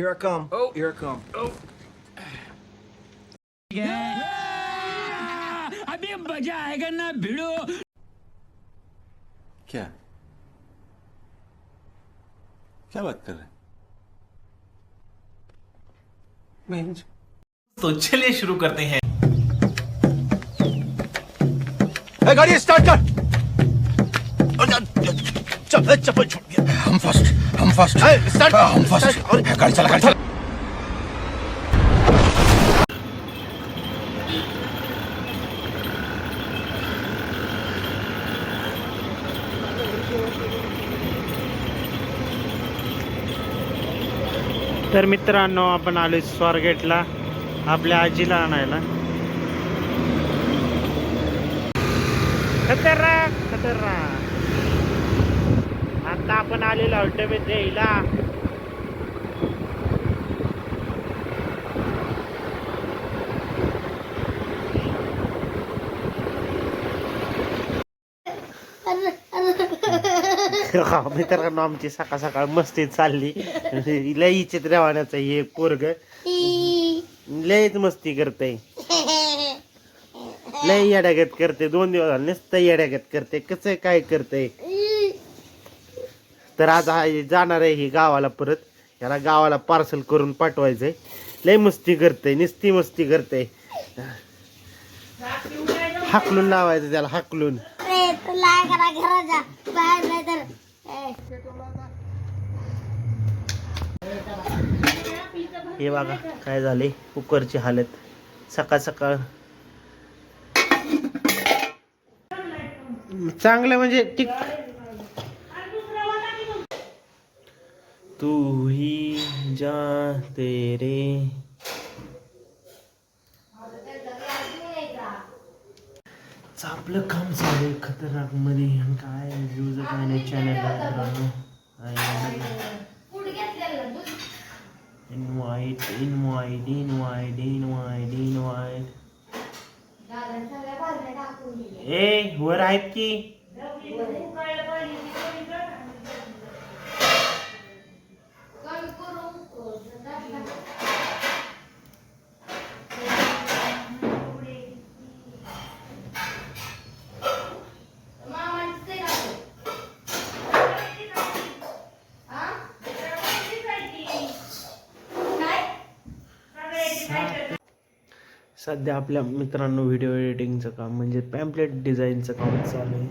Here I come. Oh, here I come. Oh. अभी मजा आएगा ना भिड़ो. क्या क्या बात कर रहे हैं? तो चलिए शुरू करते हैं. गाड़ी स्टार्ट कर. चप्पल छूट गया. हम फर्स्ट स्टार्ट. हम फर्स्ट. गाड़ी चला. तर मित्रांनो, आपण आलोय स्वारगेटला आपल्या आजीला आणायला. खतरनाक. आता आपण आलेलो आहोत डबे द्यायला. मित्रांनो, आमची सकाळ सकाळ मस्ती चालली. लई चित्रवाण्याचं हे पोरग लईच मस्ती करते. लई येड्यागत करते. 2 दिवस झाले नुसतं येड्यागत करते. कसं काय करते. तर आज जाणार आहे ही गावाला परत. याला गावाला पार्सल करून पाठवायचंय. लई मस्ती करते. नुसती मस्ती करते. हाकलून लावायचं त्याला. हाकलून हे बघा काय झाले कुकरची हालत. सकाळ सकाळ चांगलं म्हणजे तू ही जाते रे. आपलं काम चालू आहे खतरनाक मध्ये. काय व्ह्यूज काय नाही चॅनलला. इनवाईट ए वर आहेत की. सध्या आपल्या मित्रांनो व्हिडिओ एडिटिंगचं काम म्हणजे पॅम्पलेट डिझाईनचं काम चालू आहे.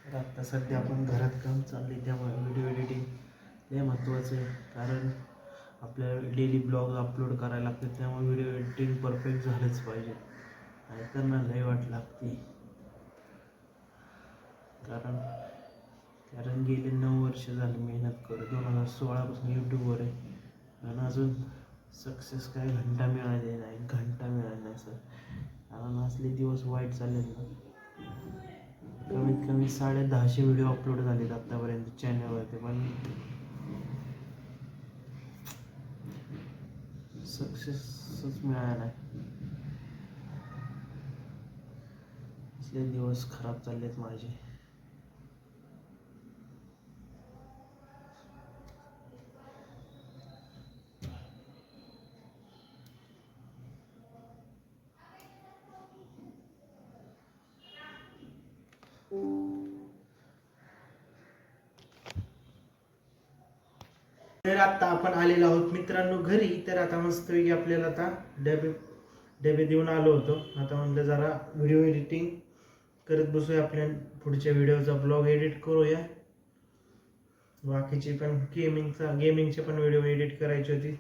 तर आत्ता सध्या आपण घरात काम चालू आहे. त्यामुळे व्हिडिओ एडिटिंग हे महत्त्वाचं आहे. कारण आपल्या डेली ब्लॉग अपलोड करायला लागते. त्यामुळे व्हिडिओ एडिटिंग परफेक्ट झालंच पाहिजे. नाहीतर ना लई वाट लागते. कारण गेले 9 वर्ष झाले मेहनत करत. 2016 पासून यूट्यूबवर आहे. आणि अजून सक्सेस काय घंटा मिळाले नाही सर. कारण असले दिवस वाईट चाललेत ना. कमीत कमी 150 व्हिडिओ अपलोड झालेत आत्तापर्यंत चॅनलवरती. पण सक्सेसच मिळाला नाही. असले दिवस खराब चाललेत माझे. तर आता आपण आलेलो आहोत मित्रांनो घरी. तर आता मस्तपैकी आपल्याला आता डबे देऊन आलो होतो. आता म्हणलं जरा व्हिडिओ एडिटिंग करत बसूया. आपल्या पुढच्या व्हिडिओचा ब्लॉग एडिट करूया. बाकीची पण गेमिंगचे पण व्हिडिओ एडिट करायची होती.